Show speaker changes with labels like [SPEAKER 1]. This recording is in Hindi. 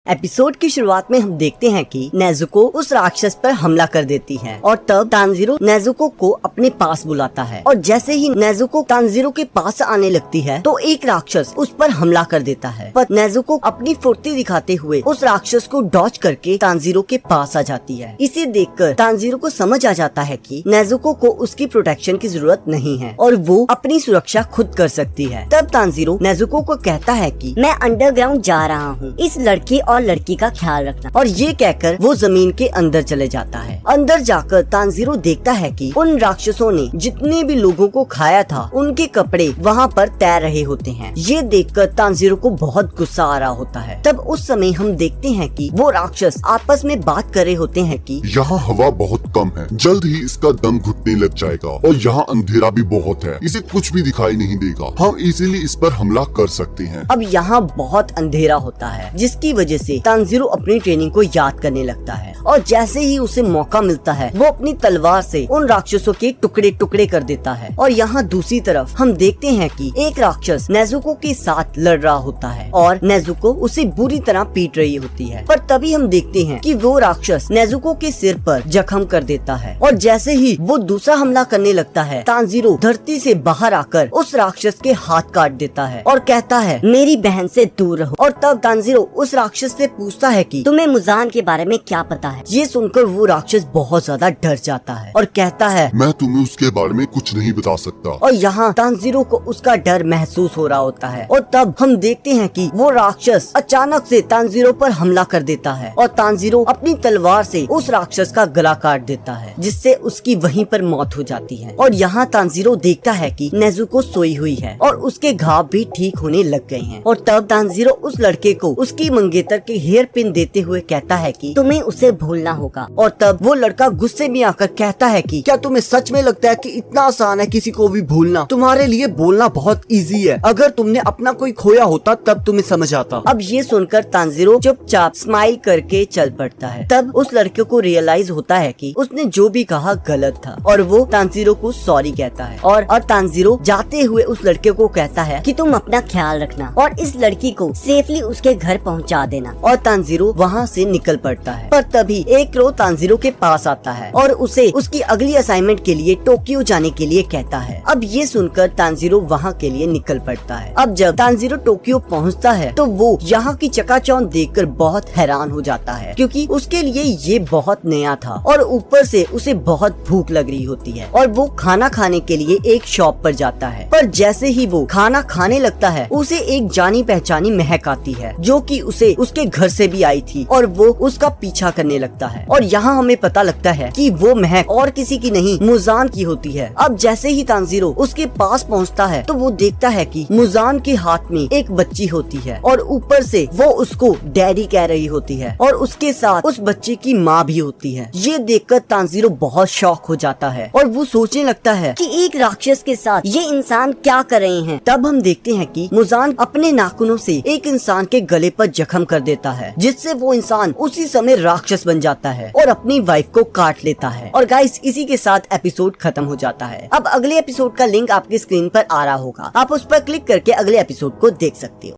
[SPEAKER 1] एपिसोड की शुरुआत में हम देखते हैं कि नेजुको उस राक्षस पर हमला कर देती है और तब तानजीरो नेजुको को अपने पास बुलाता है और जैसे ही नेजुको तानजीरो के पास आने लगती है तो एक राक्षस उस पर हमला कर देता है, पर नेजुको अपनी फुर्ती दिखाते हुए उस राक्षस को डॉज करके तानजीरो के पास आ जाती है। इसे देखकर तानजीरो को समझ आ जाता है कि नेजुको को उसकी प्रोटेक्शन की जरूरत नहीं है और वो अपनी सुरक्षा खुद कर सकती है। तब तानजीरो नेजुको को कहता है कि
[SPEAKER 2] मैं अंडरग्राउंड जा रहा हूँ, इस लड़की और लड़की का ख्याल रखना।
[SPEAKER 1] और ये कहकर वो जमीन के अंदर चले जाता है। अंदर जाकर तानजीरो देखता है कि उन राक्षसों ने जितने भी लोगों को खाया था उनके कपड़े वहाँ पर तैर रहे होते हैं। ये देखकर तानजीरो को बहुत गुस्सा आ रहा होता है। तब उस समय हम देखते हैं कि वो राक्षस आपस में बात कर रहे होते हैं कि
[SPEAKER 3] यहाँ हवा बहुत कम है, जल्द ही इसका दम घुटने लग जाएगा और यहाँ अंधेरा भी बहुत है, इसे कुछ भी दिखाई नहीं देगा, हम इजीली इस पर हमला कर सकते हैं।
[SPEAKER 1] अब यहाँ बहुत अंधेरा होता है जिसकी वजह से तानजीरो अपनी ट्रेनिंग को याद करने लगता है और जैसे ही उसे मौका मिलता है वो अपनी तलवार से उन राक्षसों के टुकड़े टुकड़े कर देता है। और यहाँ दूसरी तरफ हम देखते हैं कि एक राक्षस नेजुको के साथ लड़ रहा होता है और नेजुको उसे बुरी तरह पीट रही होती है, पर तभी हम देखते हैं कि वो राक्षस नेजुको के सिर पर जख्म कर देता है और जैसे ही वो दूसरा हमला करने लगता है तानजीरो धरती से बाहर आकर उस राक्षस के हाथ काट देता है और कहता है
[SPEAKER 2] मेरी बहन से दूर रहो।
[SPEAKER 1] और तब तानजीरो उस राक्षस से पूछता है कि
[SPEAKER 2] तुम्हें मुजान के बारे में क्या पता है?
[SPEAKER 1] ये सुनकर वो राक्षस बहुत ज्यादा डर जाता है और कहता है
[SPEAKER 3] मैं तुम्हें उसके बारे में कुछ नहीं बता सकता।
[SPEAKER 1] और यहाँ तानजीरो को उसका डर महसूस हो रहा होता है और तब हम देखते हैं कि वो राक्षस अचानक से तानजीरो पर हमला कर देता है और तानजीरो अपनी तलवार से उस राक्षस का गला काट देता है जिससे उसकी वहीं पर मौत हो जाती है। और यहाँ तानजीरो देखता है कि नेजुको सोई हुई है और उसके घाव भी ठीक होने लग गए हैं। और तब तानजीरो उस लड़के को उसकी मंगेतर के हेयर पिन देते हुए कहता है कि
[SPEAKER 2] तुम्हें उसे भूलना होगा।
[SPEAKER 1] और तब वो लड़का गुस्से में आकर कहता है कि
[SPEAKER 4] क्या तुम्हें सच में लगता है कि इतना आसान है किसी को भी भूलना? तुम्हारे लिए बोलना बहुत इजी है, अगर तुमने अपना कोई खोया होता तब तुम्हें समझ आता।
[SPEAKER 1] अब ये सुनकर तानजीरो चुपचाप स्माइल करके चल पड़ता है। तब उस लड़के को रियलाइज होता है कि उसने जो भी कहा गलत था और वो तानजीरो को सॉरी कहता है और तानजीरो जाते हुए उस लड़के को कहता है
[SPEAKER 2] कि तुम अपना ख्याल रखना और इस लड़की को सेफली उसके घर पहुंचा देना।
[SPEAKER 1] और तानजीरो वहाँ से निकल पड़ता है। पर तभी एक क्रो तानजीरो के पास आता है और उसे उसकी अगली असाइनमेंट के लिए टोक्यो जाने के लिए कहता है। अब ये सुनकर तानजीरो वहाँ के लिए निकल पड़ता है। अब जब तानजीरो टोक्यो पहुँचता है तो वो यहाँ की चकाचौंध देखकर बहुत हैरान हो जाता है क्योंकि उसके लिए ये बहुत नया था और ऊपर से उसे बहुत भूख लग रही होती है और वो खाना खाने के लिए एक शॉप पर जाता है। पर जैसे ही वो खाना खाने लगता है उसे एक जानी पहचानी महक आती है जो कि उसे उसके घर से भी आई थी और वो उसका पीछा करने लगता है। और यहाँ हमें पता लगता है कि वो महक और किसी की नहीं मुजान की होती है। अब जैसे ही तानजीरो उसके पास पहुँचता है तो वो देखता है कि मुजान के हाथ में एक बच्ची होती है और ऊपर से वो उसको डैडी कह रही होती है और उसके साथ उस बच्चे की माँ भी होती है। ये देखकर तानजीरो बहुत शॉक हो जाता है और वो सोचने लगता है
[SPEAKER 2] कि एक राक्षस के साथ ये इंसान क्या कर रहे हैं।
[SPEAKER 1] तब हम देखते हैं कि मुजान अपने नाखूनों से एक इंसान के गले पर जख्म कर देता है जिससे वो इंसान उसी समय राक्षस बन जाता है और अपनी वाइफ को काट लेता है। और गाइस इसी के साथ एपिसोड खत्म हो जाता है। अब अगले एपिसोड का लिंक आपकी स्क्रीन पर आ रहा होगा, आप उस पर क्लिक करके अगले एपिसोड को देख सकते हो।